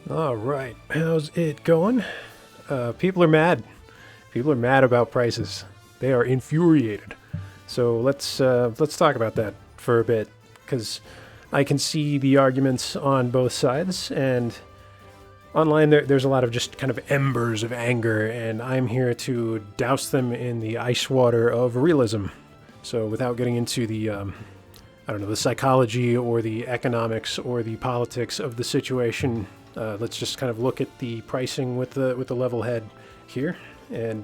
All right, how's it going? People are mad. People are mad about prices. They are infuriated. So let's talk about that for a bit, because I can see the arguments on both sides, and online there's a lot of just kind of embers of anger, and I'm here to douse them in the ice water of realism. So without getting into the I don't know, the psychology or the economics or the politics of the situation. Let's just kind of look at the pricing with the level head here, and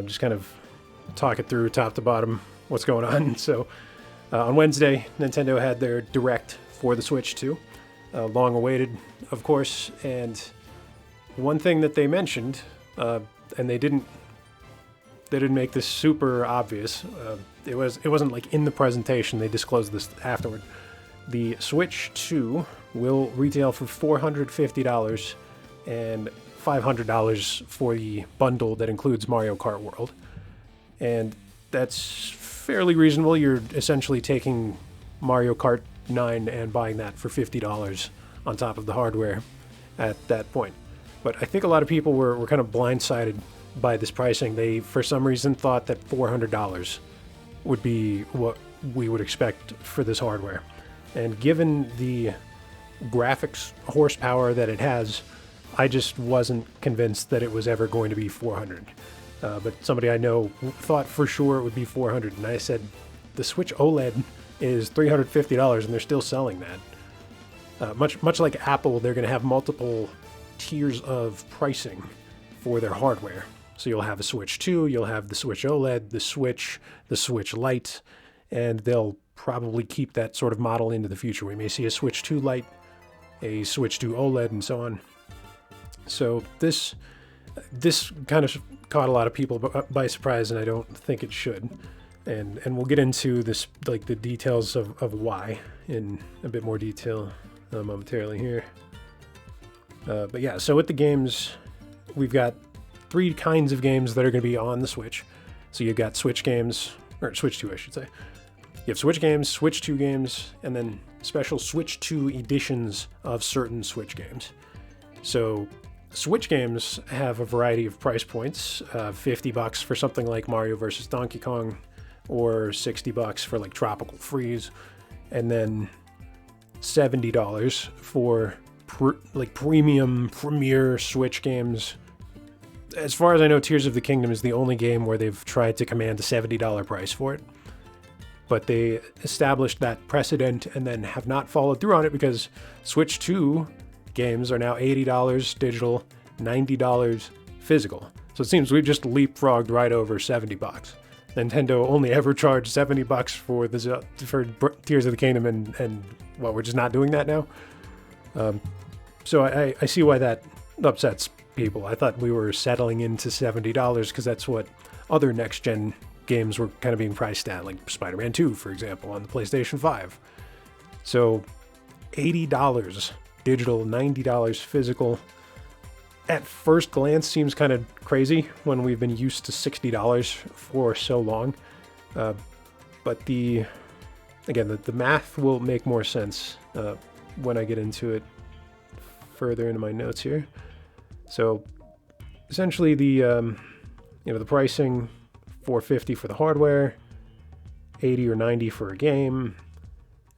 just kind of talk it through top to bottom what's going on. So on Wednesday, Nintendo had their direct for the Switch 2, long awaited, of course. And one thing that they mentioned, and they didn't make this super obvious. It wasn't like in the presentation. They disclosed this afterward. The Switch 2 will retail for $450 and $500 for the bundle that includes Mario Kart World. And that's fairly reasonable. You're essentially taking Mario Kart 9 and buying that for $50 on top of the hardware at that point. But I think a lot of people were kind of blindsided by this pricing. They, for some reason, thought that $400 would be what we would expect for this hardware. And given the graphics horsepower that it has, I just wasn't convinced that it was ever going to be 400. But somebody I know thought for sure it would be 400, and I said, the Switch OLED is $350, and they're still selling that. Much like Apple, they're going to have multiple tiers of pricing for their hardware. So you'll have a Switch 2, you'll have the Switch OLED, the Switch Lite, and they'll probably keep that sort of model into the future. We may see a Switch 2 Lite, a Switch 2 OLED, and so on. So this kind of caught a lot of people by surprise, and I don't think it should. And we'll get into this, like the details of why in a bit more detail momentarily here. But yeah, so with the games, we've got three kinds of games that are going to be on the Switch. So you've got Switch games, or Switch 2, I should say. You have Switch games, Switch 2 games, and then special Switch 2 editions of certain Switch games. So Switch games have a variety of price points, $50 for something like Mario vs. Donkey Kong, or $60 for like Tropical Freeze, and then $70 for premium premier Switch games. As far as I know, Tears of the Kingdom is the only game where they've tried to command a $70 price for it. But they established that precedent and then have not followed through on it, because Switch 2 games are now $80 digital, $90 physical. So it seems we've just leapfrogged right over $70. Nintendo only ever charged $70 for Tears of the Kingdom, and what, we're just not doing that now? So I see why that upsets people. I thought we were settling into $70 because that's what other next-gen games were kind of being priced at, like Spider-Man 2, for example, on the PlayStation 5. So $80 digital, $90 physical. At first glance, seems kind of crazy when we've been used to $60 for so long. But the math will make more sense when I get into it further into my notes here. So essentially the pricing, $450 for the hardware, $80 or $90 for a game,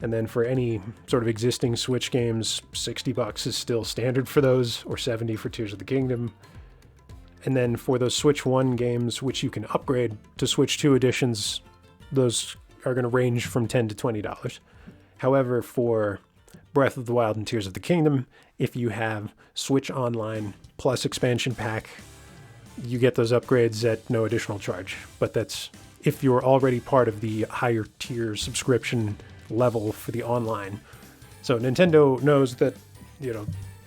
and then for any sort of existing Switch games, $60 is still standard for those, or $70 for Tears of the Kingdom. And then for those Switch 1 games, which you can upgrade to Switch 2 editions, those are going to range from $10 to $20. However, for Breath of the Wild and Tears of the Kingdom, if you have Switch Online plus expansion pack, you get those upgrades at no additional charge. But that's if you're already part of the higher tier subscription level for the online. So Nintendo knows that,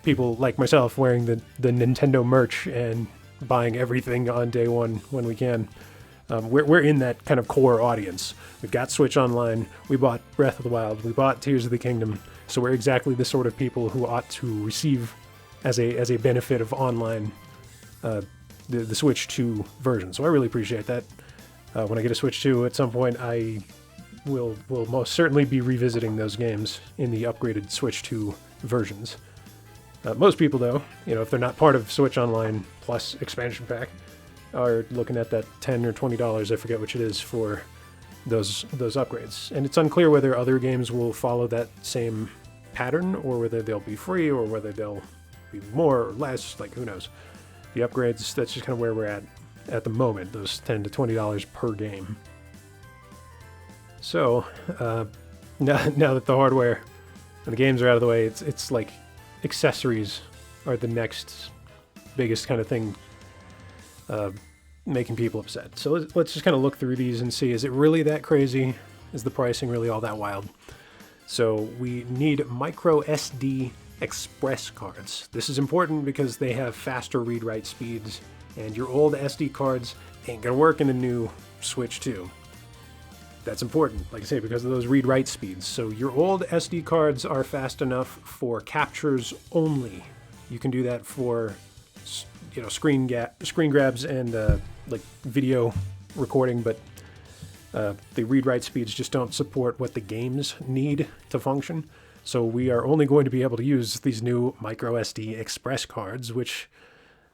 people like myself wearing the Nintendo merch and buying everything on day one when we can. We're in that kind of core audience. We've got Switch Online, we bought Breath of the Wild, we bought Tears of the Kingdom, so we're exactly the sort of people who ought to receive as a benefit of online the Switch 2 version. So I really appreciate that. When I get a Switch 2 at some point, I will most certainly be revisiting those games in the upgraded Switch 2 versions. Most people, though, if they're not part of Switch Online Plus expansion pack, are looking at that $10 or $20, I forget which it is, for those upgrades. And it's unclear whether other games will follow that same pattern, or whether they'll be free, or whether they'll be more or less, like who knows. The upgrades, that's just kind of where we're at the moment, those $10 to $20 per game. So, now that the hardware and the games are out of the way, it's like accessories are the next biggest kind of thing making people upset. So let's just kind of look through these and see, is it really that crazy? Is the pricing really all that wild? So we need micro SD express cards. This is important because they have faster read-write speeds, and your old SD cards ain't gonna work in the new Switch 2. That's important, like I say, because of those read-write speeds. So your old SD cards are fast enough for captures only. You can do that for, screen grabs and like video recording, but the read-write speeds just don't support what the games need to function. So we are only going to be able to use these new micro SD express cards, which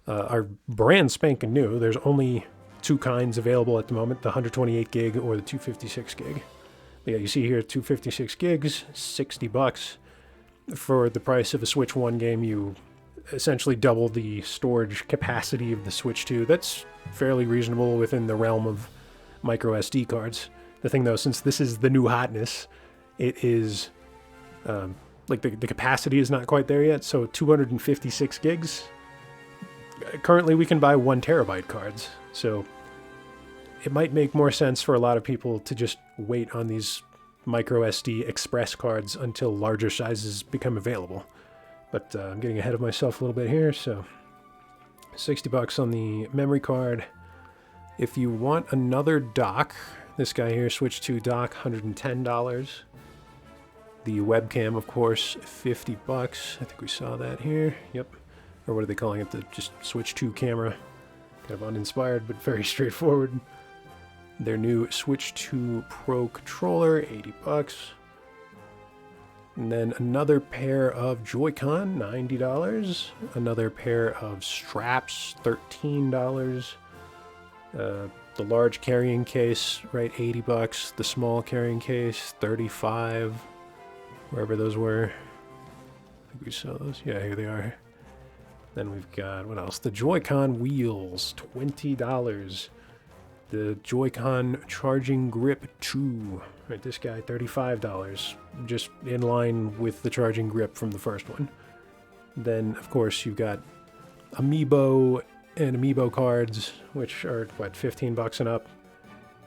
are brand spanking new. There's only two kinds available at the moment, the 128 gig or the 256 gig. But yeah, you see here 256 gigs, $60. For the price of a Switch 1 game, you essentially double the storage capacity of the Switch 2. That's fairly reasonable within the realm of micro SD cards. The thing though, since this is the new hotness, it is like the capacity is not quite there yet. So 256 gigs. Currently we can buy 1 terabyte cards. So it might make more sense for a lot of people to just wait on these micro SD express cards until larger sizes become available. But I'm getting ahead of myself a little bit here. So $60 on the memory card. If you want another dock, this guy here, Switch 2 dock, $110. The webcam, of course, $50. I think we saw that here. Yep. Or what are they calling it? The just Switch 2 camera. Kind of uninspired, but very straightforward. Their new Switch 2 Pro controller, $80. And then another pair of Joy-Con, $90. Another pair of straps, $13. The large carrying case, right, $80. The small carrying case, $35. Wherever those were. I think we saw those. Yeah, here they are. Then we've got, what else? The Joy-Con wheels, $20. The Joy-Con charging grip 2. Right, this guy, $35. Just in line with the charging grip from the first one. Then, of course, you've got Amiibo and Amiibo cards, which are, what, $15 and up.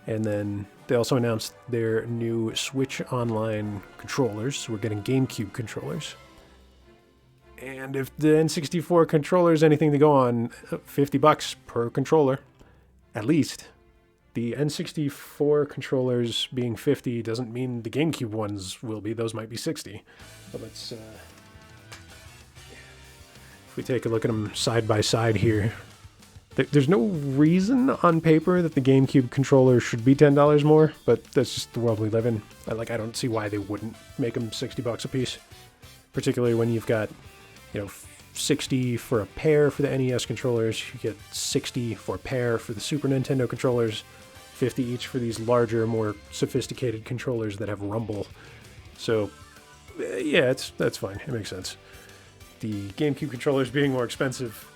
And then they also announced their new Switch Online controllers. So we're getting GameCube controllers. And if the N64 controller is anything to go on, $50 per controller, at least. The N64 controllers being $50 doesn't mean the GameCube ones will be. Those might be $60. But let's, if we take a look at them side by side here, there's no reason on paper that the GameCube controller should be $10 more, but that's just the world we live in. I don't see why they wouldn't make them $60 a piece, particularly when you've got, $60 for a pair for the NES controllers. You get $60 for a pair for the Super Nintendo controllers, $50 each for these larger, more sophisticated controllers that have rumble. So, yeah, that's fine. It makes sense. The GameCube controllers being more expensive,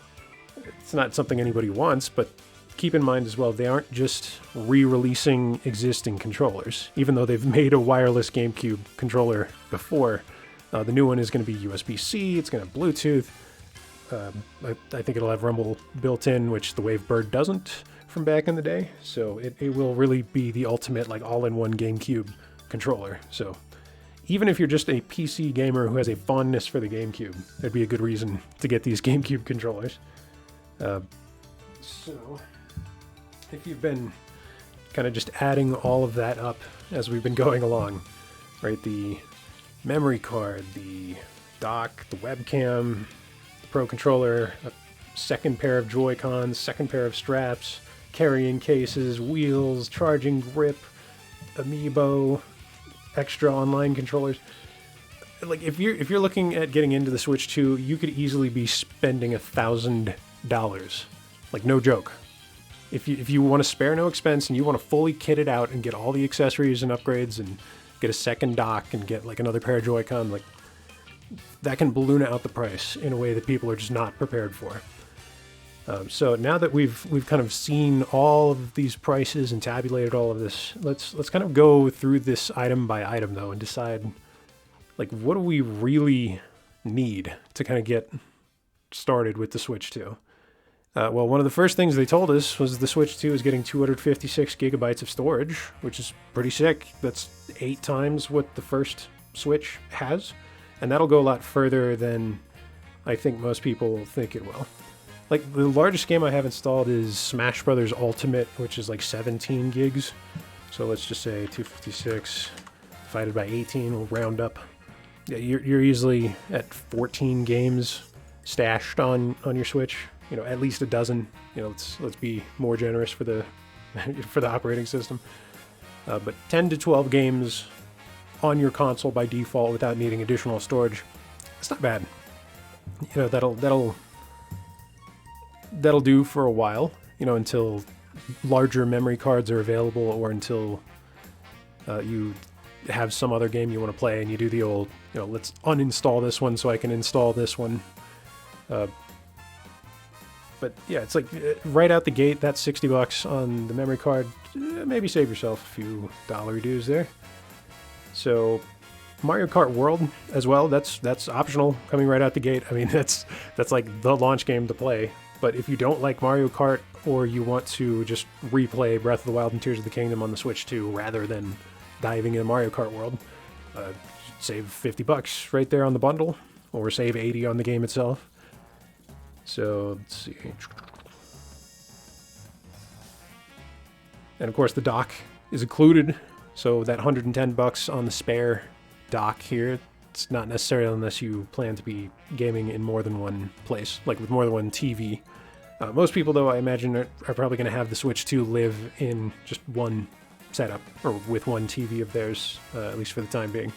it's not something anybody wants, but keep in mind as well, they aren't just re-releasing existing controllers. Even though they've made a wireless GameCube controller before, the new one is going to be USB-C, it's going to have Bluetooth. I think it'll have Rumble built in, which the Wavebird doesn't from back in the day. So it will really be the ultimate, all-in-one GameCube controller. So even if you're just a PC gamer who has a fondness for the GameCube, that'd be a good reason to get these GameCube controllers. So if you've been kind of just adding all of that up as we've been going along, right? The memory card, the dock, the webcam, the Pro controller, a second pair of Joy-Cons, second pair of straps, carrying cases, wheels, charging grip, Amiibo, extra online controllers. like if you're looking at getting into the Switch 2, you could easily be spending $1,000, like no joke. If you want to spare no expense and you want to fully kit it out and get all the accessories and upgrades and get a second dock and get like another pair of Joy-Con, like that can balloon out the price in a way that people are just not prepared for. So now that we've kind of seen all of these prices and tabulated all of this, let's kind of go through this item by item though and decide like what do we really need to kind of get started with the Switch 2. Well, one of the first things they told us was the Switch 2 is getting 256 gigabytes of storage, which is pretty sick. That's 8 times what the first Switch has, and that'll go a lot further than I think most people think it will. Like, the largest game I have installed is Smash Brothers Ultimate, which is like 17 gigs. So let's just say 256 divided by 18 will round up. Yeah, you're easily at 14 games stashed on your Switch. You know, at least a dozen. You know, let's be more generous for the for the operating system. But 10 to 12 games on your console by default without needing additional storage. It's not bad. You know, that'll do for a while. You know, until larger memory cards are available, or until you have some other game you want to play and you do the old, you know, let's uninstall this one so I can install this one. But yeah, it's like right out the gate, that's $60 on the memory card. Maybe save yourself a few dollar dues there. So Mario Kart World as well, that's optional coming right out the gate. I mean, that's like the launch game to play. But if you don't like Mario Kart, or you want to just replay Breath of the Wild and Tears of the Kingdom on the Switch 2 rather than diving into Mario Kart World, save $50 right there on the bundle, or save $80 on the game itself. So let's see. And of course the dock is included, so that $110 on the spare dock here, it's not necessarily unless you plan to be gaming in more than one place, like with more than one TV. Most people though, I imagine, are probably going to have the Switch 2 live in just one setup, or with one TV of theirs, at least for the time being.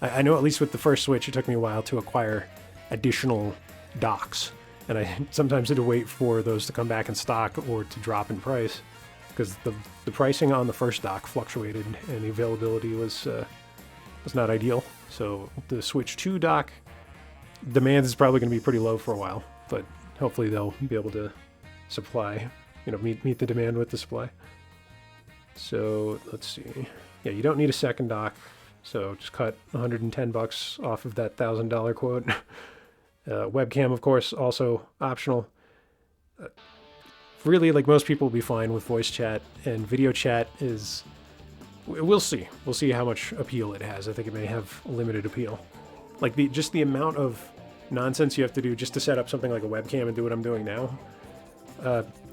I know at least with the first Switch it took me a while to acquire additional docks. And I sometimes had to wait for those to come back in stock or to drop in price, because the pricing on the first dock fluctuated and the availability was not ideal. So the Switch 2 dock demand is probably going to be pretty low for a while, but hopefully they'll be able to supply, you know, meet the demand with the supply. So let's see. Yeah, you don't need a second dock, so just cut $110 off of that $1,000 quote. Webcam, of course, also optional. Really, like, most people will be fine with voice chat, and video chat is... We'll see. We'll see how much appeal it has. I think it may have limited appeal. Like, just the amount of nonsense you have to do just to set up something like a webcam and do what I'm doing now.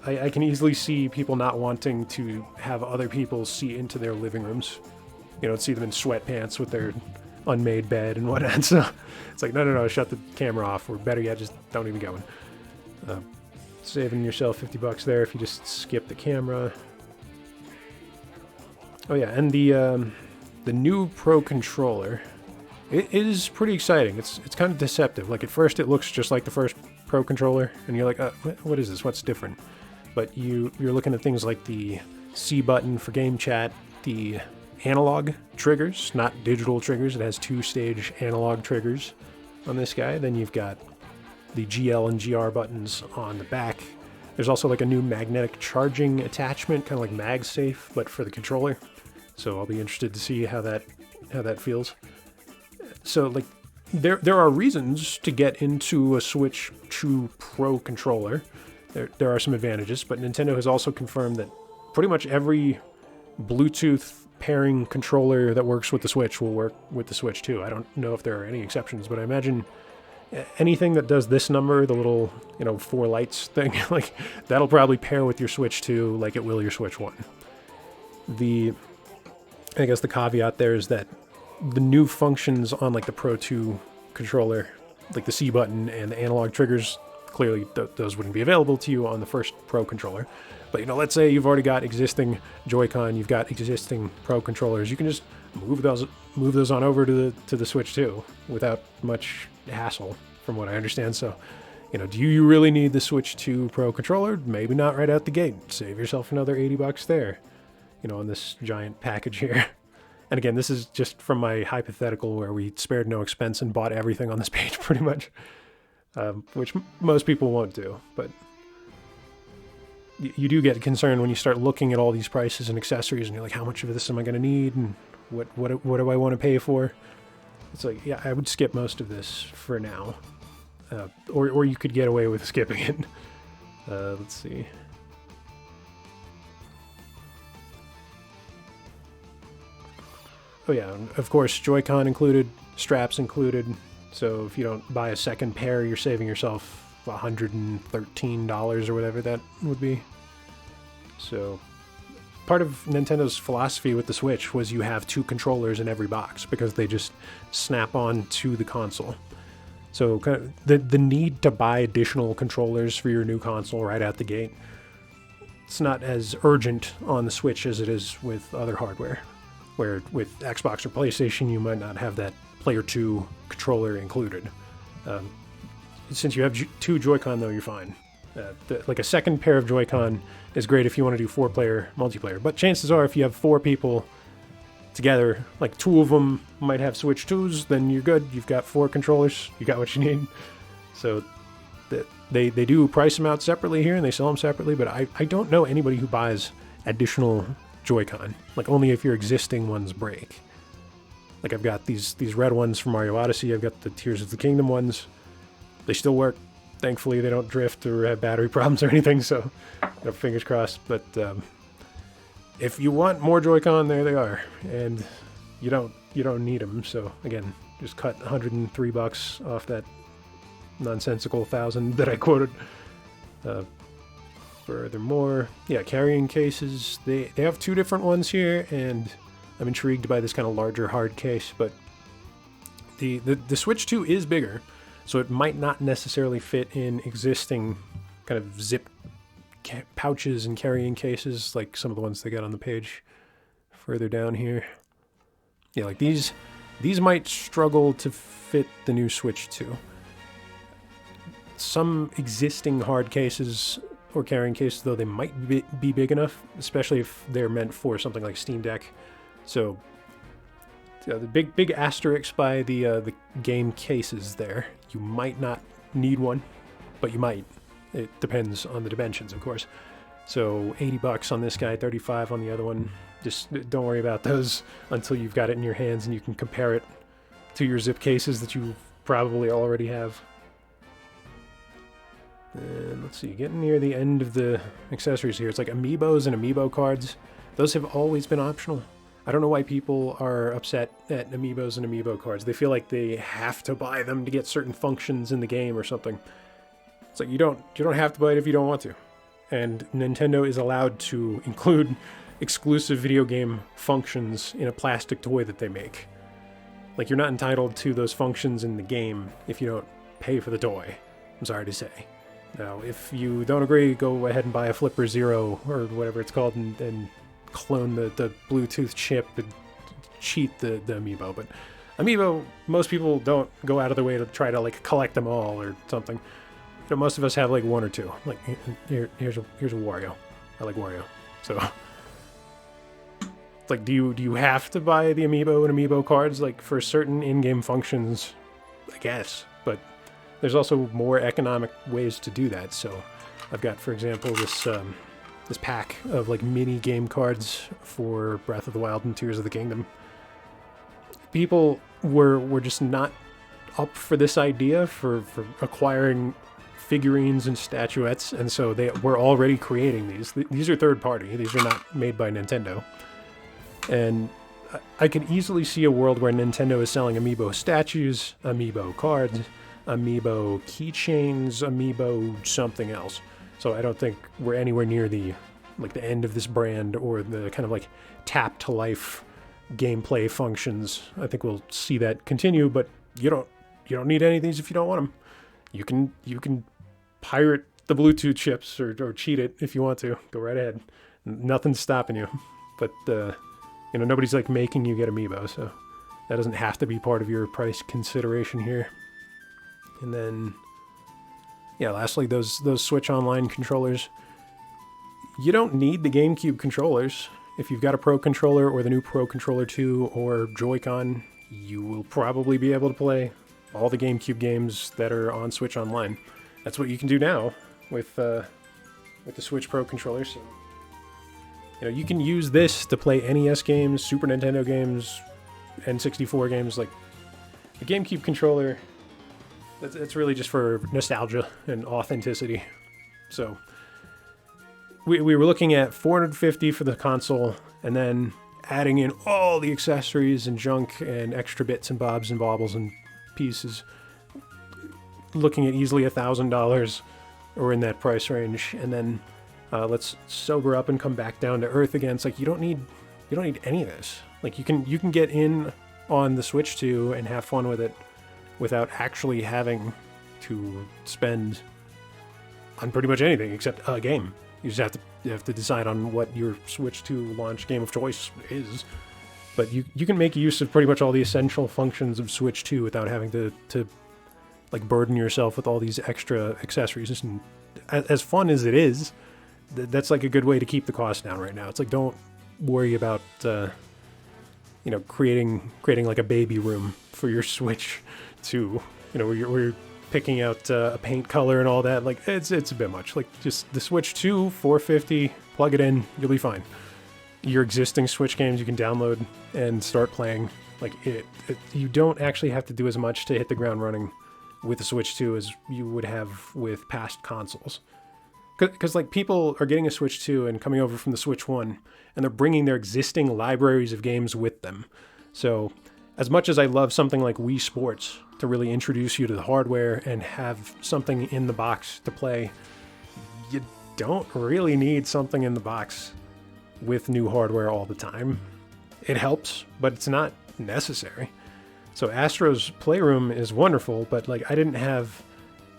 I can easily see people not wanting to have other people see into their living rooms. You know, see them in sweatpants with their unmade bed and whatnot. So it's like, no, shut the camera off, or better yet, just don't even go in. Saving yourself $50 there if you just skip the camera. Oh yeah, and the new Pro controller, it is pretty exciting. It's kind of deceptive. Like, at first it looks just like the first Pro controller, and you're like, what is this? What's different? But you're looking at things like the C button for game chat, the analog triggers, not digital triggers. It has 2-stage analog triggers on this guy. Then you've got the GL and GR buttons on the back. There's also like a new magnetic charging attachment, kind of like MagSafe, but for the controller. So I'll be interested to see how that feels. So, like, there are reasons to get into a Switch 2 Pro controller. There are some advantages, but Nintendo has also confirmed that pretty much every Bluetooth pairing controller that works with the Switch will work with the Switch 2. I don't know if there are any exceptions, but I imagine anything that does this number, the little, 4 lights thing, like, that'll probably pair with your Switch 2 like it will your Switch 1. I guess the caveat there is that the new functions on, like, the Pro 2 controller, like the C button and the analog triggers, clearly those wouldn't be available to you on the first Pro controller. But, you know, let's say you've already got existing Joy-Con, you've got existing Pro controllers, you can just move those on over to the Switch 2 without much hassle, from what I understand. So, you know, do you really need the Switch 2 Pro controller? Maybe not right out the gate. Save yourself another $80 there, you know, on this giant package here. And again, this is just from my hypothetical where we spared no expense and bought everything on this page pretty much, which most people won't do. But you do get concerned when you start looking at all these prices and accessories and you're like, how much of this am I going to need? And what do I want to pay for? It's like, yeah, I would skip most of this for now. Or you could get away with skipping it. Let's see. Oh yeah, of course, Joy-Con included, straps included. So if you don't buy a second pair, you're saving yourself $113 or whatever that would be. So part of Nintendo's philosophy with the Switch was you have two controllers in every box because they just snap on to the console. So kind of the need to buy additional controllers for your new console right out the gate, it's not as urgent on the Switch as it is with other hardware. Where with Xbox or PlayStation, you might not have that Player 2 controller included. Since you have two Joy-Con, though, you're fine. Like a second pair of Joy-Con is great if you want to do 4-player multiplayer. But chances are, if you have 4 people together, like 2 of them might have Switch 2s, then you're good. You've got 4 controllers. You got what you need. So they do price them out separately here, and they sell them separately. But I don't know anybody who buys additional Joy-Con, like only if your existing ones break. Like I've got these red ones from Mario Odyssey, I've got the Tears of the Kingdom ones. They still work. Thankfully, they don't drift or have battery problems or anything, so fingers crossed. But if you want more Joy-Con, there they are, and you don't need them. So again, just cut $103 off that nonsensical 1,000 that I quoted. Furthermore, yeah, carrying cases, they have 2 different ones here, and I'm intrigued by this kind of larger hard case, but the Switch 2 is bigger, so it might not necessarily fit in existing kind of zip pouches and carrying cases like some of the ones they got on the page further down here. Yeah, like these might struggle to fit the new Switch 2. Some existing hard cases or carrying cases, though, they might be big enough, especially if they're meant for something like Steam Deck. So the big asterisk by the game cases there. You might not need one, but you might. It depends on the dimensions, of course. So $80 on this guy, $35 on the other one. Just don't worry about those until you've got it in your hands and you can compare it to your zip cases that you probably already have. And let's see, getting near the end of the accessories here. It's like amiibos and amiibo cards. Those have always been optional. I don't know why people are upset at amiibos and amiibo cards. They feel like they have to buy them to get certain functions in the game or something. It's like you don't have to buy it if you don't want to. And Nintendo is allowed to include exclusive video game functions in a plastic toy that they make. Like, you're not entitled to those functions in the game if you don't pay for the toy. I'm sorry to say. Now, if you don't agree, go ahead and buy a Flipper Zero or whatever it's called and clone the Bluetooth chip and cheat the amiibo. But amiibo, most people don't go out of their way to try to like collect them all or something. You know, most of us have like 1 or 2. Like here's a Wario. I like Wario. So it's like, do you have to buy the amiibo and amiibo cards like for certain in-game functions? I guess, but there's also more economic ways to do that. So I've got, for example, this pack of like mini game cards for Breath of the Wild and Tears of the Kingdom. People were just not up for this idea for acquiring figurines and statuettes, and so they were already creating these. These are third party. These are not made by Nintendo. And I could easily see a world where Nintendo is selling amiibo statues, amiibo cards, amiibo keychains, amiibo something else. So I don't think we're anywhere near the end of this brand or the kind of like tap to life gameplay functions. I think we'll see that continue, but you don't need any of these if you don't want them. You can pirate the Bluetooth chips or cheat it if you want to. Go right ahead. Nothing's stopping you. But, nobody's like making you get Amiibo, so that doesn't have to be part of your price consideration here. And then, lastly, those Switch Online controllers. You don't need the GameCube controllers. If you've got a Pro Controller or the new Pro Controller 2 or Joy-Con, you will probably be able to play all the GameCube games that are on Switch Online. That's what you can do now with the Switch Pro Controller. So, you can use this to play NES games, Super Nintendo games, N64 games. Like the GameCube controller, that's really just for nostalgia and authenticity. So we were looking at $450 for the console, and then adding in all the accessories and junk and extra bits and bobs and baubles and pieces, looking at easily $1,000 or in that price range. And then let's sober up and come back down to earth again. It's like you don't need any of this. Like you can get in on the Switch 2 and have fun with it without actually having to spend on pretty much anything except a game. You just have to decide on what your Switch 2 launch game of choice is. But you can make use of pretty much all the essential functions of Switch 2 without having to like burden yourself with all these extra accessories. And as fun as it is, that's like a good way to keep the cost down right now. It's like, don't worry about creating like a baby room for your Switch 2, where you're picking out a paint color and all that. Like it's a bit much. Like just the Switch 2, $450, plug it in, you'll be fine. Your existing Switch games you can download and start playing. Like you don't actually have to do as much to hit the ground running with the Switch 2 as you would have with past consoles. Because like people are getting a Switch 2 and coming over from the Switch 1, and they're bringing their existing libraries of games with them. So as much as I love something like Wii Sports to really introduce you to the hardware and have something in the box to play, you don't really need something in the box with new hardware all the time. It helps, but it's not necessary. So Astro's Playroom is wonderful, but like I didn't have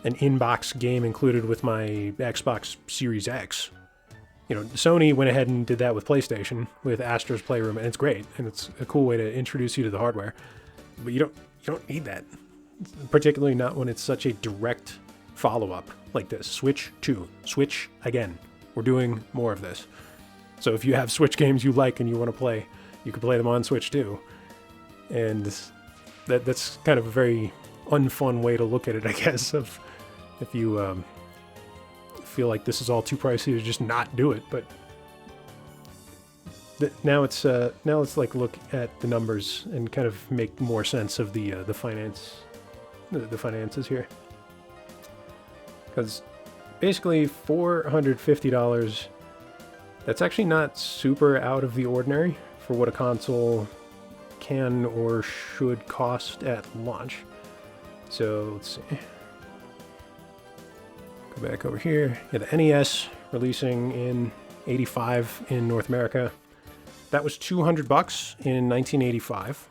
an in-box game included with my Xbox Series X. Sony went ahead and did that with PlayStation with Astro's Playroom, and it's great, and it's a cool way to introduce you to the hardware. But you don't need that, particularly not when it's such a direct follow-up like this. Switch 2, Switch again. We're doing more of this. So if you have Switch games you like and you want to play, you can play them on Switch 2. And that's kind of a very unfun way to look at it, I guess, of if you feel like this is all too pricey to just not do it. But now let's like look at the numbers and kind of make more sense of the finances here. Because basically $450, that's actually not super out of the ordinary for what a console can or should cost at launch. So let's see. Go back over here. Yeah, the NES releasing in '85 in North America. That was $200 in 1985,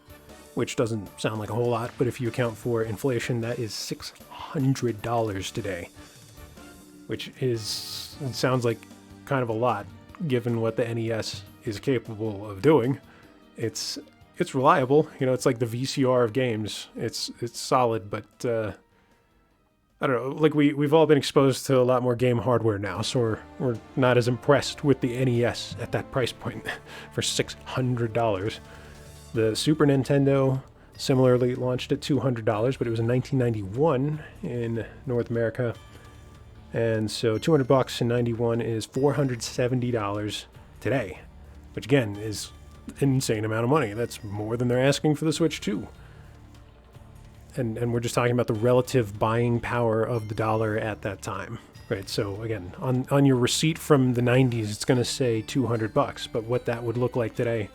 which doesn't sound like a whole lot, but if you account for inflation, that is $600 today, which sounds like kind of a lot given what the NES is capable of doing. It's reliable, it's like the VCR of games. It's solid, but I don't know, like we've all been exposed to a lot more game hardware now, so we're not as impressed with the NES at that price point for $600. The Super Nintendo similarly launched at $200, but it was in 1991 in North America. And so $200 in 91 is $470 today, which again is an insane amount of money. That's more than they're asking for the Switch 2. And we're just talking about the relative buying power of the dollar at that time, right? So again, on your receipt from the 90s, it's going to say $200, but what that would look like today,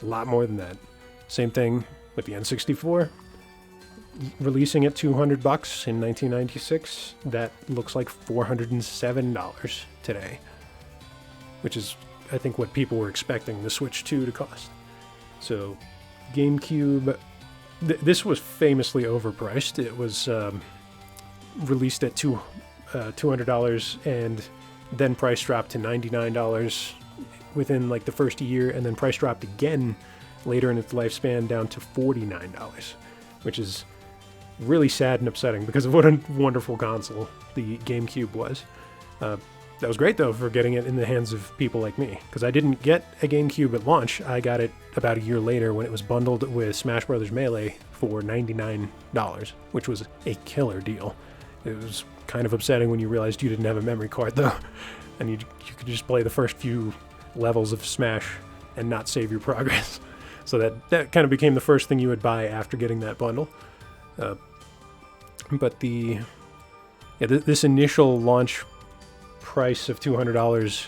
a lot more than that. Same thing with the N64, releasing at $200 in 1996. That looks like $407 today, which is, I think, what people were expecting the Switch 2 to cost. So GameCube, this was famously overpriced. It was released at $200, and then price dropped to $99 within like the first year, and then price dropped again later in its lifespan down to $49, which is really sad and upsetting because of what a wonderful console the GameCube was. That was great, though, for getting it in the hands of people like me, because I didn't get a GameCube at launch. I got it about a year later when it was bundled with Smash Bros. Melee for $99, which was a killer deal. It was kind of upsetting when you realized you didn't have a memory card, though, and you could just play the first few levels of Smash and not save your progress. So that kind of became the first thing you would buy after getting that bundle. But this initial launch price of $200,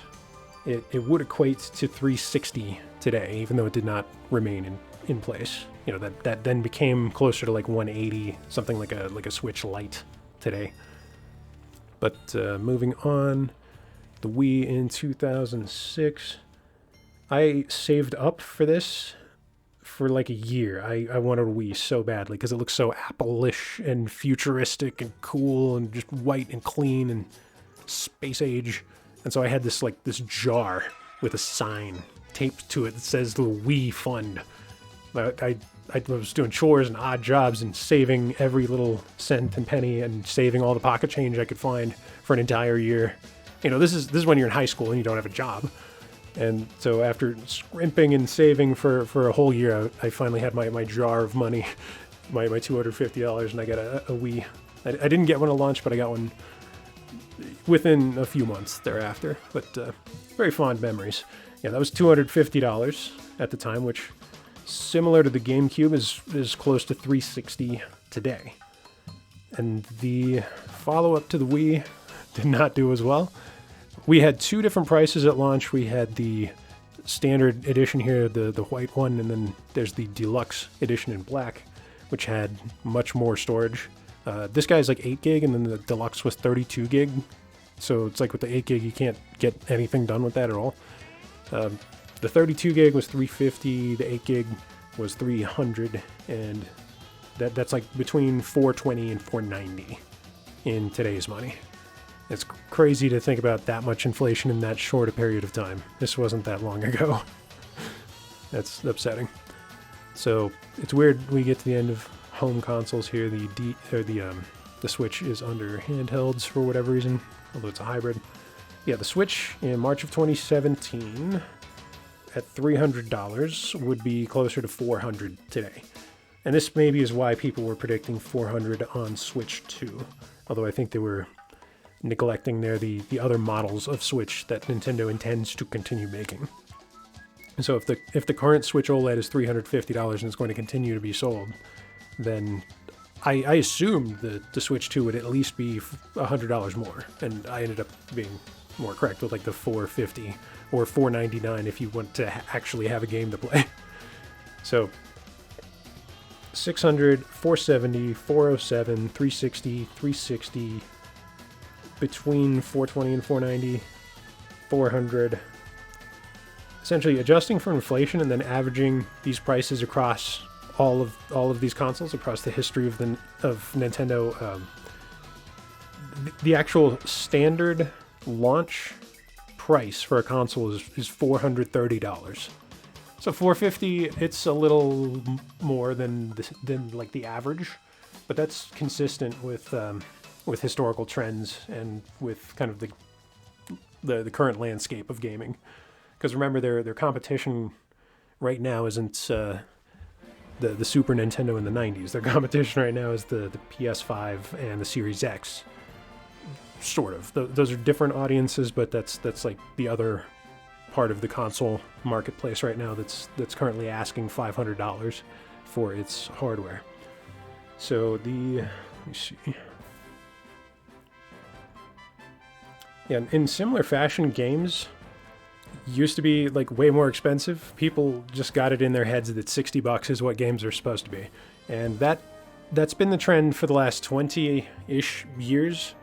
it would equate to $360 today, even though it did not remain in place. That then became closer to like $180, something like a Switch Lite today. But moving on, the Wii in 2006, I saved up for this for like a year. I wanted a Wii so badly because it looks so Apple-ish and futuristic and cool and just white and clean and space age. And so I had this jar with a sign taped to it that says the Wii Fund. I was doing chores and odd jobs and saving every little cent and penny and saving all the pocket change I could find for an entire year. This is when you're in high school and you don't have a job. And so after scrimping and saving for a whole year, I finally had my jar of money, my $250, and I got a Wii. I didn't get one at launch, but I got one within a few months thereafter. But very fond memories. Yeah, that was $250 at the time, which, similar to the GameCube, is close to $360 today. And the follow-up to the Wii did not do as well. We had two different prices at launch. We had the standard edition here, the white one, and then there's the deluxe edition in black, which had much more storage. This guy's like 8 gig, and then the deluxe was 32 gig. So it's like with the 8 gig, you can't get anything done with that at all. The 32 gig was $350, the 8 gig was $300, and that's like between $420 and $490 in today's money. It's crazy to think about that much inflation in that short a period of time. This wasn't that long ago. That's upsetting. So it's weird we get to the end of home consoles here. The Switch is under handhelds for whatever reason, although it's a hybrid. Yeah, the Switch in March of 2017 at $300 would be closer to $400 today. And this maybe is why people were predicting $400 on Switch 2, although I think they were neglecting the other models of Switch that Nintendo intends to continue making. So if the current Switch OLED is $350 and it's going to continue to be sold, then I assumed that the Switch 2 would at least be $100 more, and I ended up being more correct with like the $450 or $499 if you want to actually have a game to play. So $600, $470, $407, $360, $360, between $420 and $490, $400. Essentially adjusting for inflation and then averaging these prices across all of these consoles across the history of Nintendo. The actual standard launch price for a console is $430. So $450, it's a little more than like the average, but that's consistent with historical trends and with kind of the current landscape of gaming. Because remember, their competition right now isn't the Super Nintendo in the 90s. Their competition right now is the PS5 and the Series X. Sort of. Those are different audiences, but that's like the other part of the console marketplace right now that's currently asking $500 for its hardware. So let me see. Yeah, in similar fashion, games used to be like way more expensive. People just got it in their heads that $60 is what games are supposed to be. And that's been the trend for the last 20-ish years.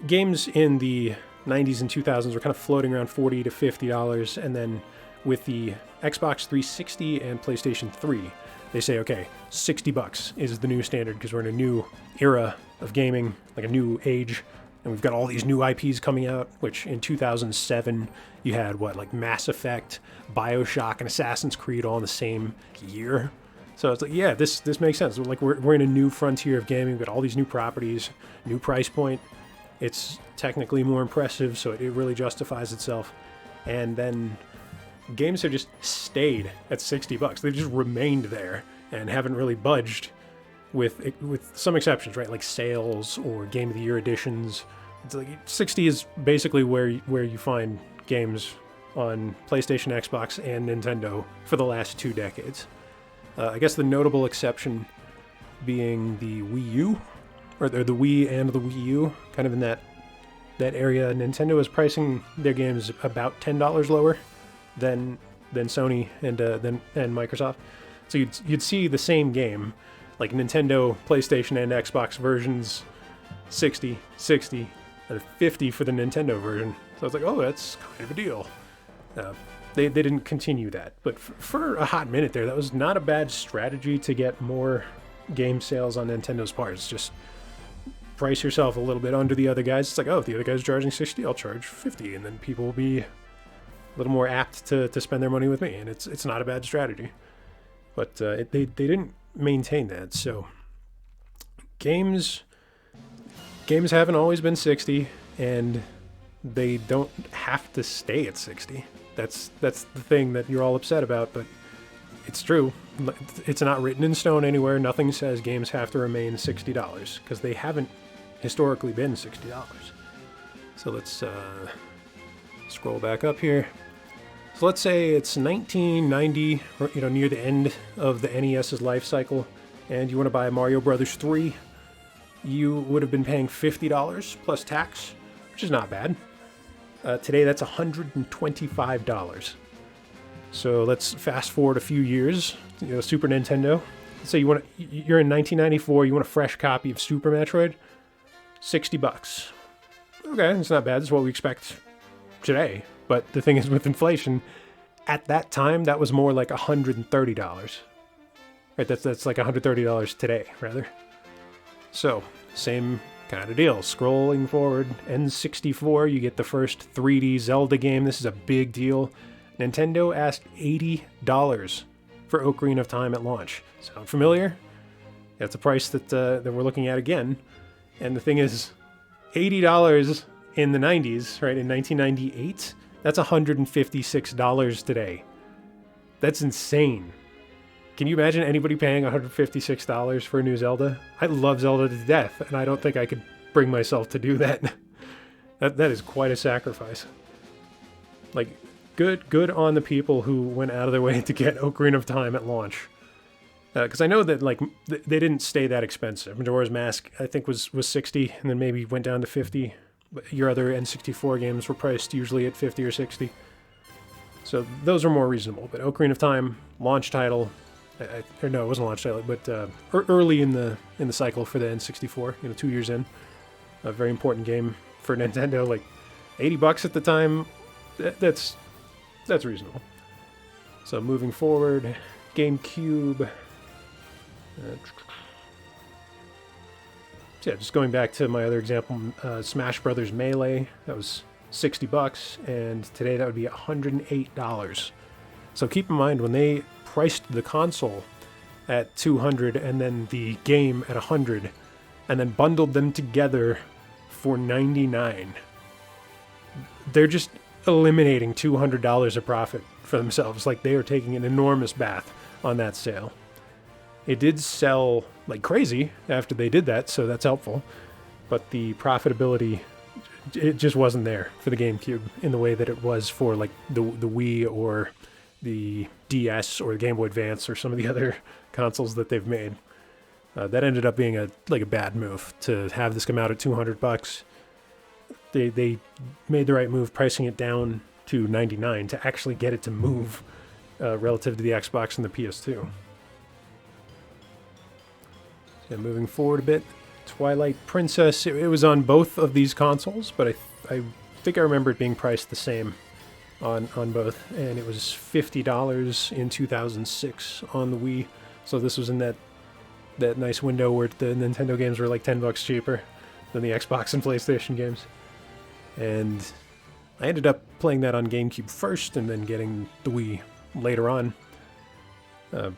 Games in the 90s and 2000s were kind of floating around $40 to $50, and then with the Xbox 360 and PlayStation 3, they say, okay, $60 is the new standard because we're in a new era of gaming, like a new age, and we've got all these new IPs coming out, which in 2007 you had like Mass Effect, BioShock, and Assassin's Creed all in the same year. So it's like, yeah, this makes sense. Like we're in a new frontier of gaming. We've got all these new properties, new price point. It's technically more impressive, so it really justifies itself. And then games have just stayed at $60. They've just remained there and haven't really budged, with some exceptions, right? Like sales or Game of the Year editions. It's like 60 is basically where you find games on PlayStation, Xbox, and Nintendo for the last 2 decades. I guess the notable exception being the Wii U, or the Wii and the Wii U, kind of in that area. Nintendo is pricing their games about $10 lower than Sony and Microsoft. So you'd see the same game, like Nintendo, PlayStation, and Xbox versions, 60, 60, and 50 for the Nintendo version. So I was like, oh, that's kind of a deal. They didn't continue that, but for a hot minute there, that was not a bad strategy to get more game sales on Nintendo's part. It's just price yourself a little bit under the other guys. It's like, oh, if the other guy's charging 60, I'll charge 50, and then people will be a little more apt to spend their money with me, and it's not a bad strategy. But they didn't maintain that. So games haven't always been 60, and they don't have to stay at 60. That's the thing that you're all upset about, but it's true. It's not written in stone anywhere. Nothing says games have to remain $60 because they haven't historically been $60. So let's scroll back up here. So let's say it's 1990, or, near the end of the NES's life cycle, and you want to buy Mario Brothers 3. You would have been paying $50 plus tax, which is not bad. Today, that's $125. So let's fast forward a few years. Super Nintendo. Let's say you're in 1994. You want a fresh copy of Super Metroid. $60. Okay, it's not bad. It's what we expect today. But the thing is, with inflation, at that time, that was more like $130. Right? That's like $130 today, rather. So same kind of deal. Scrolling forward, N64, you get the first 3D Zelda game. This is a big deal. Nintendo asked $80 for Ocarina of Time at launch. Sound familiar? That's a price that we're looking at again. And the thing is, $80 in the 90s, right, in 1998, that's $156 today. That's insane. Can you imagine anybody paying $156 for a new Zelda? I love Zelda to death, and I don't think I could bring myself to do that. That is quite a sacrifice. Like, good on the people who went out of their way to get Ocarina of Time at launch. Because I know that they didn't stay that expensive. Majora's Mask, I think, was 60, and then maybe went down to 50. But your other N64 games were priced usually at 50 or 60. So those are more reasonable. But Ocarina of Time, launch title, or no, it wasn't a launch title, but early in the cycle for the N64, 2 years in, a very important game for Nintendo. Like $80 at the time, that's reasonable. So moving forward, GameCube. So yeah, just going back to my other example, Smash Brothers Melee, that was $60, and today that would be $108. So keep in mind, when they priced the console at $200 and then the game at $100, and then bundled them together for $99, they're just eliminating $200 of profit for themselves. Like, they are taking an enormous bath on that sale. It did sell like crazy after they did that, so that's helpful. But the profitability, it just wasn't there for the GameCube in the way that it was for like the Wii or the DS or the Game Boy Advance or some of the other consoles that they've made. That ended up being a bad move to have this come out at $200. They made the right move, pricing it down to $99 to actually get it to move relative to the Xbox and the PS2. And moving forward a bit, Twilight Princess, it was on both of these consoles, but I think I remember it being priced the same on both, and it was $50 in 2006 on the Wii, So this was in that nice window where the Nintendo games were like $10 cheaper than the Xbox and PlayStation games. And I ended up playing that on GameCube first and then getting the Wii later on. And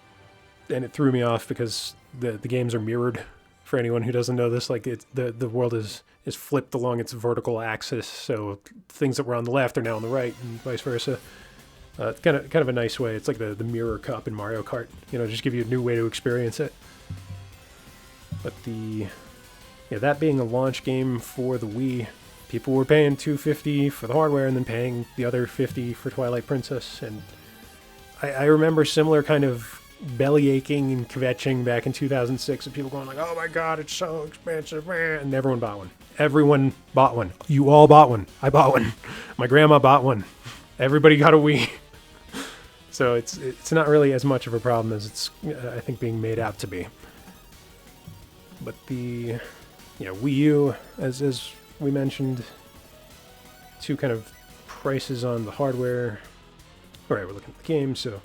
it threw me off because the games are mirrored. For anyone who doesn't know this, like the world is flipped along its vertical axis, so things that were on the left are now on the right, and vice versa. It's kind of a nice way. It's like the mirror cup in Mario Kart. Just give you a new way to experience it. But that being a launch game for the Wii, people were paying $250 for the hardware and then paying the other $50 for Twilight Princess, and I remember similar kind of belly aching and kvetching back in 2006 of people going like, oh my god, it's so expensive, man, and everyone bought one. Everyone bought one. You all bought one. I bought one. My grandma bought one. Everybody got a Wii. So it's not really as much of a problem as it's, I think, being made out to be. But the Wii U, as we mentioned, two kind of prices on the hardware. All right, we're looking at the game, so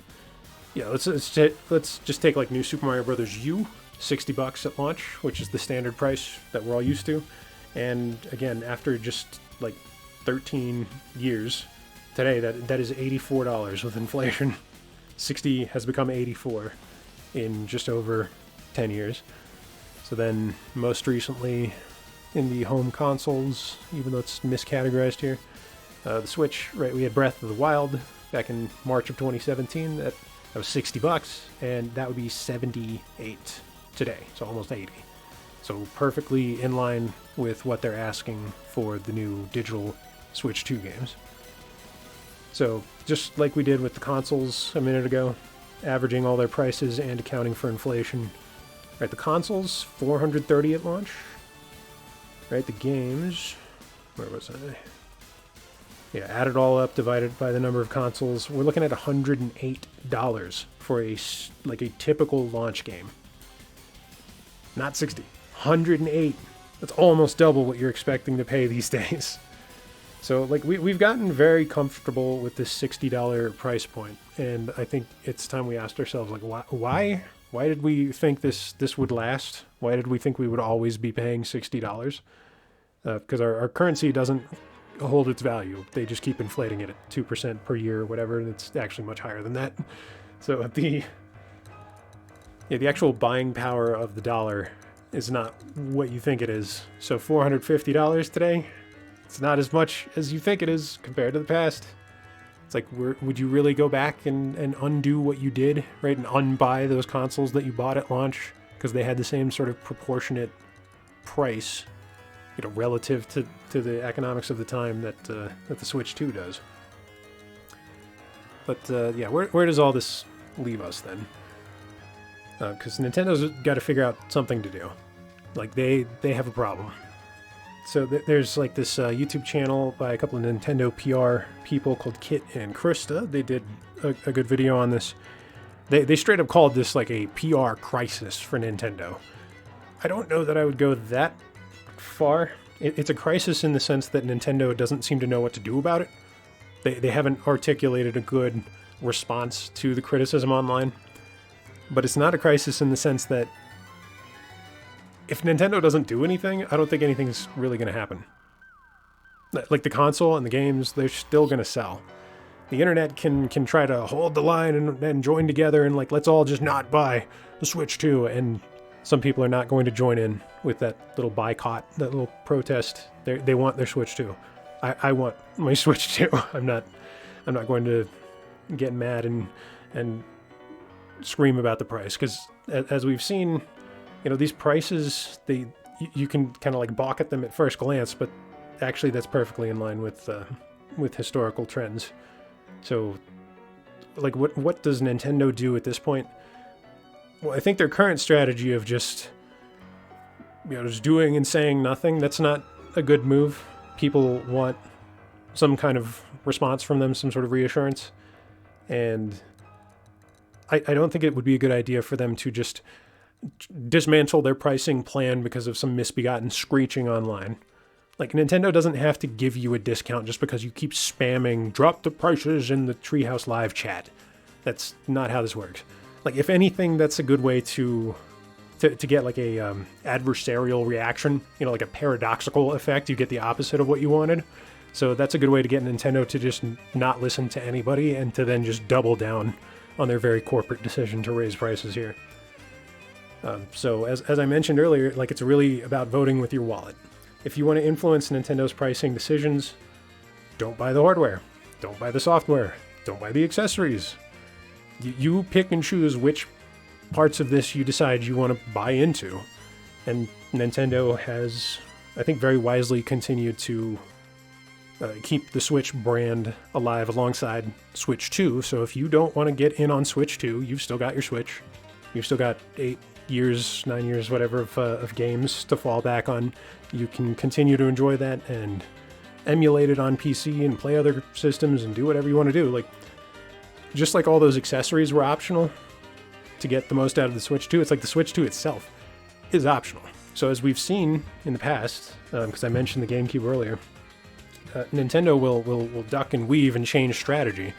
yeah, let's just take like New Super Mario Bros. U, $60 at launch, which is the standard price that we're all used to. And again, after just like 13 years, today that is $84 with inflation. 60 has become 84 in just over 10 years. So then, most recently, in the home consoles, even though it's miscategorized here, the Switch, right? We had Breath of the Wild back in March of 2017. That was $60, and that would be 78 today, so almost 80. So perfectly in line with what they're asking for the new digital Switch 2 games. So just like we did with the consoles a minute ago, averaging all their prices and accounting for inflation. Right, the consoles, $430 at launch. Right, the games, where was I? Yeah, add it all up, divided by the number of consoles, we're looking at $108 for a typical launch game. Not 60, 108. That's almost double what you're expecting to pay these days. So like we've gotten very comfortable with this $60 price point, and I think it's time we asked ourselves, like, why did we think this would last? Why did we think we would always be paying $60? Because our currency doesn't hold its value. They just keep inflating it at 2% per year or whatever, and it's actually much higher than that. So the actual buying power of the dollar is not what you think it is. So $450 today, it's not as much as you think it is compared to the past. It's like, would you really go back and undo what you did, right? And unbuy those consoles that you bought at launch because they had the same sort of proportionate price, relative to the economics of the time that the Switch 2 does. But where does all this leave us then? Because Nintendo's got to figure out something to do. Like they have a problem. So there's like this YouTube channel by a couple of Nintendo PR people called Kit and Krista. They did a good video on this. They straight up called this like a PR crisis for Nintendo. I don't know that I would go that far. It's a crisis in the sense that Nintendo doesn't seem to know what to do about it. They haven't articulated a good response to the criticism online. But it's not a crisis in the sense that if Nintendo doesn't do anything, I don't think anything's really going to happen. Like the console and the games, they're still going to sell. The internet can try to hold the line and join together and like, let's all just not buy the Switch 2. And some people are not going to join in with that little boycott, that little protest. They want their Switch 2. I want my Switch 2. I'm not going to get mad and scream about the price, because as we've seen, these prices, you can kind of like balk at them at first glance, but actually that's perfectly in line with historical trends. So like what does Nintendo do at this point? Well, I think their current strategy of just doing and saying nothing, that's not a good move. People want some kind of response from them, some sort of reassurance. And I don't think it would be a good idea for them to just dismantle their pricing plan because of some misbegotten screeching online. Like, Nintendo doesn't have to give you a discount just because you keep spamming, drop the prices in the Treehouse Live chat. That's not how this works. like if anything, that's a good way to get like a adversarial reaction, like a paradoxical effect. You get the opposite of what you wanted. So that's a good way to get Nintendo to just not listen to anybody and to then just double down on their very corporate decision to raise prices here. So as I mentioned earlier, like it's really about voting with your wallet. If you want to influence Nintendo's pricing decisions, don't buy the hardware, don't buy the software, don't buy the accessories. You pick and choose which parts of this you decide you want to buy into. And Nintendo has, I think, very wisely continued to keep the Switch brand alive alongside Switch 2. So if you don't want to get in on Switch 2, you've still got your Switch. You've still got 9 years, whatever, of games to fall back on. You can continue to enjoy that and emulate it on PC and play other systems and do whatever you want to do. Like, just like all those accessories were optional to get the most out of the Switch 2, it's like the Switch 2 itself is optional. So as we've seen in the past, because I mentioned the GameCube earlier, Nintendo will duck and weave and change strategy.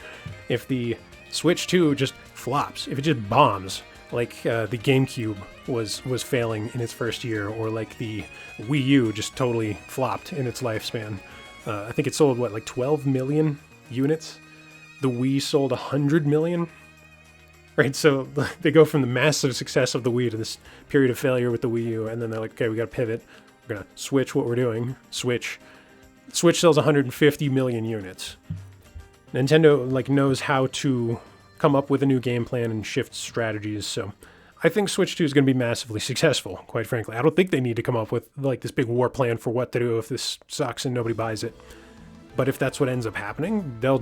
If the Switch 2 just flops, if it just bombs, like the GameCube was failing in its first year, or like the Wii U just totally flopped in its lifespan. I think it sold, like 12 million units? The Wii sold 100 million? Right, so they go from the massive success of the Wii to this period of failure with the Wii U, and then they're like, okay, we gotta pivot. We're gonna switch what we're doing. Switch sells 150 million units. Nintendo knows how to come up with a new game plan and shift strategies, so I think Switch 2 is going to be massively successful, quite frankly. I don't think they need to come up with this big war plan for what to do if this sucks and nobody buys it. But if that's what ends up happening, they'll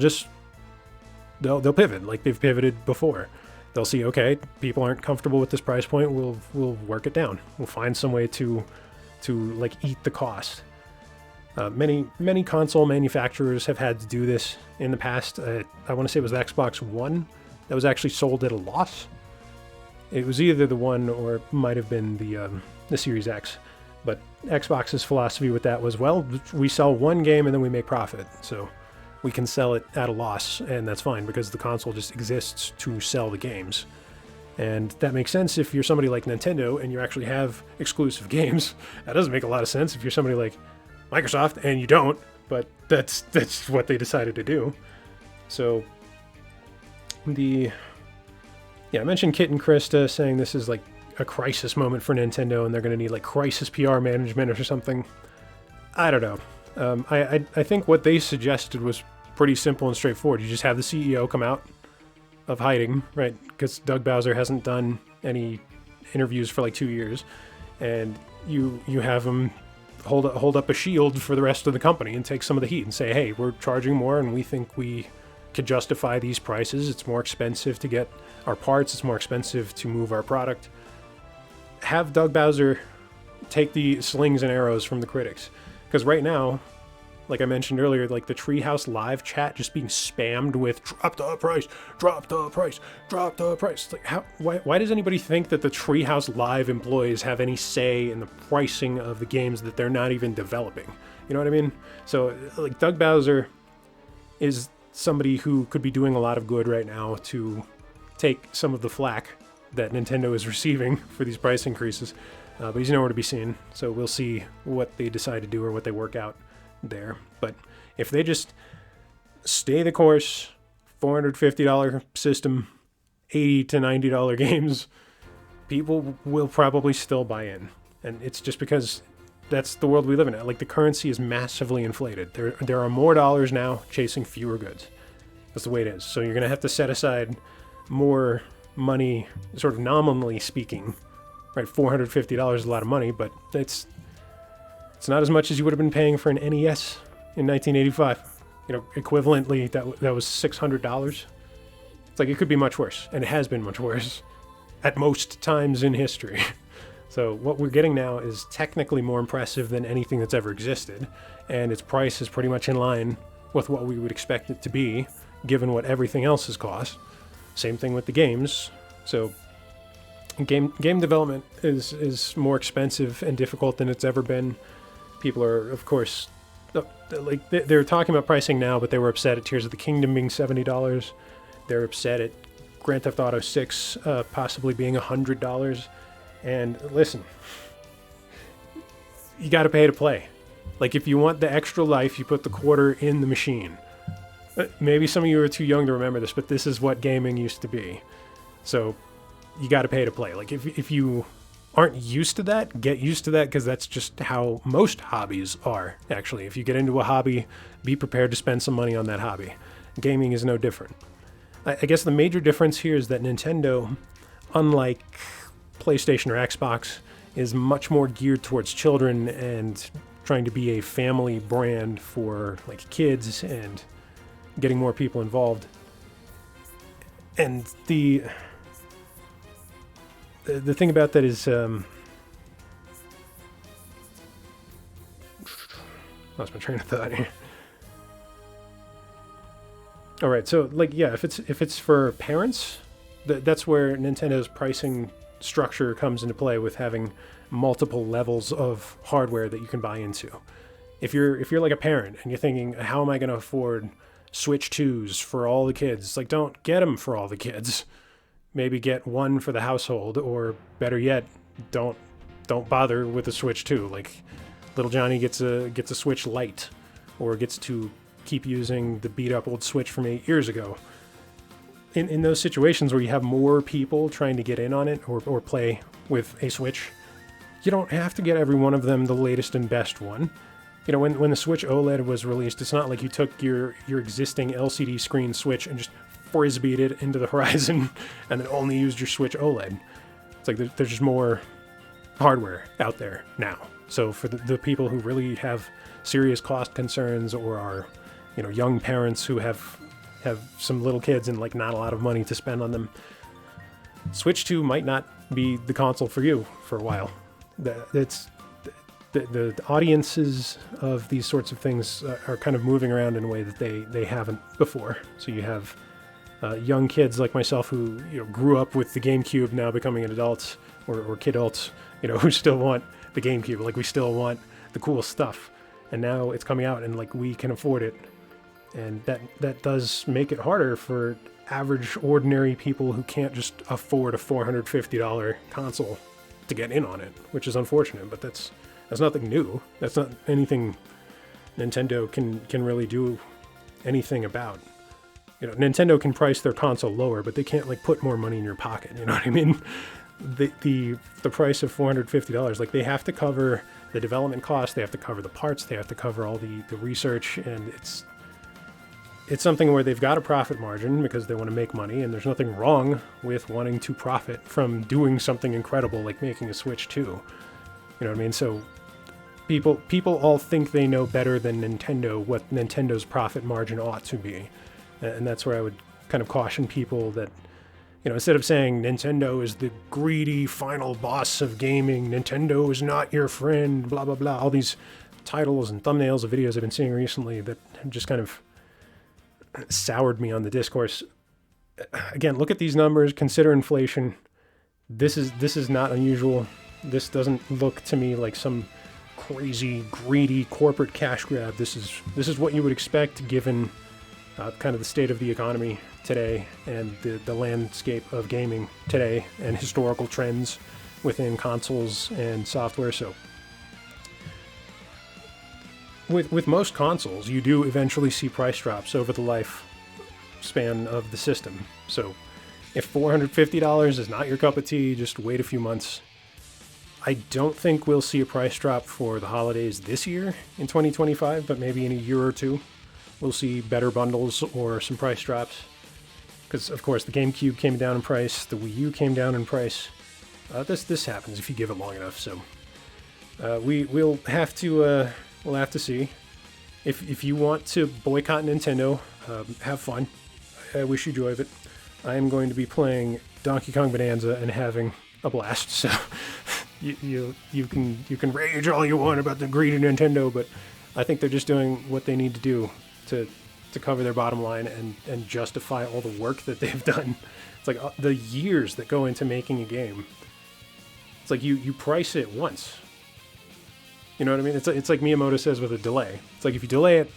pivot like they've pivoted before. They'll see, okay, people aren't comfortable with this price point, we'll work it down. We'll find some way to eat the cost. Many console manufacturers have had to do this in the past. I want to say it was the Xbox One that was actually sold at a loss. It was either the One or it might have been the Series X. But Xbox's philosophy with that was, well, we sell one game and then we make profit. So we can sell it at a loss, and that's fine because the console just exists to sell the games. And that makes sense if you're somebody like Nintendo and you actually have exclusive games. That doesn't make a lot of sense if you're somebody like Microsoft and you don't, but that's what they decided to do. So I mentioned Kit and Krista saying this is like a crisis moment for Nintendo and they're going to need crisis PR management or something. I don't know. I think what they suggested was pretty simple and straightforward. You just have the CEO come out of hiding, right? Because Doug Bowser hasn't done any interviews for 2 years, and you have him hold up a shield for the rest of the company and take some of the heat and say, hey, we're charging more and we think we could justify these prices. It's more expensive to get our parts. It's more expensive to move our product. Have Doug Bowser take the slings and arrows from the critics. Because right now, like I mentioned earlier, the Treehouse Live chat just being spammed with drop the price, drop the price, drop the price. Why does anybody think that the Treehouse Live employees have any say in the pricing of the games that they're not even developing? You know what I mean? So Doug Bowser is somebody who could be doing a lot of good right now to take some of the flack that Nintendo is receiving for these price increases. But he's nowhere to be seen, so we'll see what they decide to do or what they work out there. But if they just stay the course, $450 system, $80 to $90 games, people will probably still buy in. And it's just because that's the world we live in. The currency is massively inflated. There are more dollars now chasing fewer goods. That's the way it is. So you're going to have to set aside more money, sort of nominally speaking. Right, $450 is a lot of money, but it's not as much as you would have been paying for an NES in 1985. Equivalently, that was $600. It's it could be much worse, and it has been much worse at most times in history. So what we're getting now is technically more impressive than anything that's ever existed, and its price is pretty much in line with what we would expect it to be, given what everything else has cost. Same thing with the games. So game development is more expensive and difficult than it's ever been. People are, of course, they're talking about pricing now, but they were upset at Tears of the Kingdom being $70. They're upset at Grand Theft Auto 6 possibly being $100. And listen, you got to pay to play. Like, if you want the extra life, you put the quarter in the machine. Maybe some of you are too young to remember this, but this is what gaming used to be. So you got to pay to play. Like, if you aren't used to that, get used to that, because that's just how most hobbies are, actually. If you get into a hobby, be prepared to spend some money on that hobby. Gaming is no different. I guess the major difference here is that Nintendo, unlike PlayStation or Xbox, is much more geared towards children and trying to be a family brand for like kids and getting more people involved. And the thing about that is, lost my train of thought here. All right, so like, yeah, if it's for parents, that's where Nintendo's pricing structure comes into play, with having multiple levels of hardware that you can buy into. If you're like a parent and you're thinking, how am I going to afford Switch 2s for all the kids? It's like, don't get them for all the kids. Maybe get one for the household, or better yet, don't bother with the Switch 2. Like, little Johnny gets a Switch Lite, or gets to keep using the beat up old Switch from 8 years ago. In those situations where you have more people trying to get in on it or play with a Switch, you don't have to get every one of them the latest and best one. You know, when the Switch OLED was released, it's not like you took your existing LCD screen Switch and just frisbeed it into the horizon and then only used your Switch OLED. It's like there's just more hardware out there now. So for the people who really have serious cost concerns, or are, you know, young parents who have some little kids and like not a lot of money to spend on them, Switch 2 might not be the console for you for a while. The audiences of these sorts of things are kind of moving around in a way that they haven't before. So you have young kids like myself who, you know, grew up with the GameCube, now becoming an adult, or kidults, you know, who still want the GameCube. Like, we still want the cool stuff, and now it's coming out and like we can afford it. And that does make it harder for average, ordinary people who can't just afford a $450 console to get in on it, which is unfortunate, but that's nothing new. That's not anything Nintendo can really do anything about. You know, Nintendo can price their console lower, but they can't like put more money in your pocket, you know what I mean? The price of $450, like, they have to cover the development costs, they have to cover the parts, they have to cover all the research, and it's something where they've got a profit margin because they want to make money, and there's nothing wrong with wanting to profit from doing something incredible like making a Switch 2. You know what I mean? So people all think they know better than Nintendo what Nintendo's profit margin ought to be. And that's where I would kind of caution people that, you know, instead of saying Nintendo is the greedy final boss of gaming, Nintendo is not your friend, blah, blah, blah, all these titles and thumbnails of videos I've been seeing recently that just kind of soured me on the discourse. Again, look at these numbers, consider inflation. This is not unusual. This doesn't look to me like some crazy, greedy corporate cash grab. This is what you would expect given kind of the state of the economy today and the landscape of gaming today and historical trends within consoles and software. So with most consoles, you do eventually see price drops over the lifespan of the system. So if $450 is not your cup of tea, just wait a few months. I don't think we'll see a price drop for the holidays this year in 2025, but maybe in a year or two we'll see better bundles or some price drops. Because, of course, the GameCube came down in price, the Wii U came down in price. This happens if you give it long enough. So we'll have to see. If you want to boycott Nintendo, have fun. I wish you joy of it. I am going to be playing Donkey Kong Bonanza and having a blast. So you can rage all you want about the greedy Nintendo, but I think they're just doing what they need to do to cover their bottom line and justify all the work that they've done. It's like the years that go into making a game. It's like you price it once. You know what I mean? It's like Miyamoto says with a delay. It's like if you delay it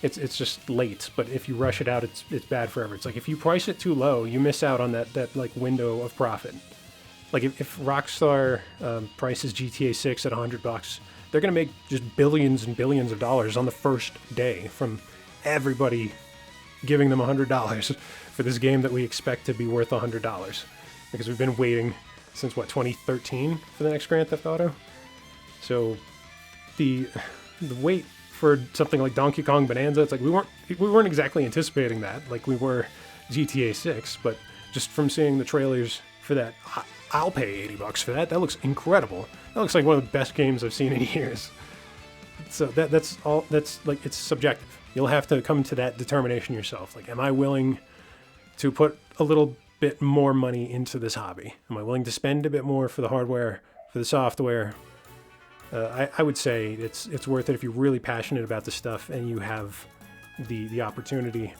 it's just late. But if you rush it out, it's bad forever. It's like if you price it too low, you miss out on that like window of profit. Like if Rockstar prices GTA 6 at $100, they're gonna make just billions and billions of dollars on the first day from everybody giving them $100 for this game that we expect to be worth $100, because we've been waiting since what, 2013 for the next Grand Theft Auto. So the wait for something like Donkey Kong Bonanza, it's like we weren't exactly anticipating that like we were GTA 6, but just from seeing the trailers for that, I'll pay $80 for that. That looks incredible. That looks like one of the best games I've seen in years. So that's all. That's like, it's subjective. You'll have to come to that determination yourself. Like, am I willing to put a little bit more money into this hobby? Am I willing to spend a bit more for the hardware, for the software? I would say it's worth it if you're really passionate about this stuff and you have the opportunity.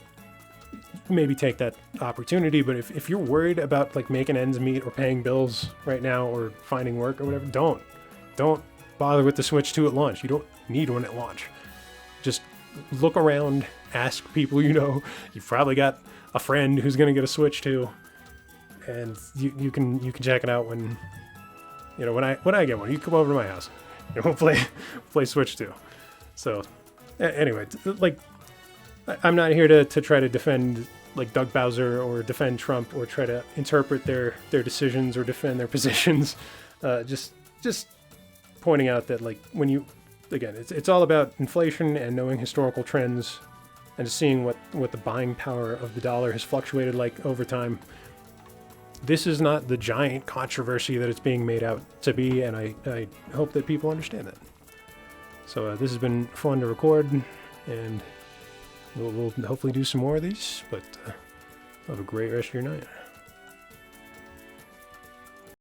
Maybe take that opportunity, but if you're worried about like making ends meet or paying bills right now or finding work or whatever, don't bother with the Switch 2 at launch. You don't need one at launch. Just look around, ask people you know. You've probably got a friend who's going to get a Switch 2, and you can check it out when I get one. You come over to my house and we'll play Switch 2. So anyway, like, I'm not here to try to defend like Doug Bowser or defend Trump or try to interpret their decisions or defend their positions. Just pointing out that, like, when you, again, it's all about inflation and knowing historical trends and just seeing what the buying power of the dollar has fluctuated like over time. This is not the giant controversy that it's being made out to be, and I hope that people understand that. So this has been fun to record, and we'll hopefully do some more of these, but have a great rest of your night.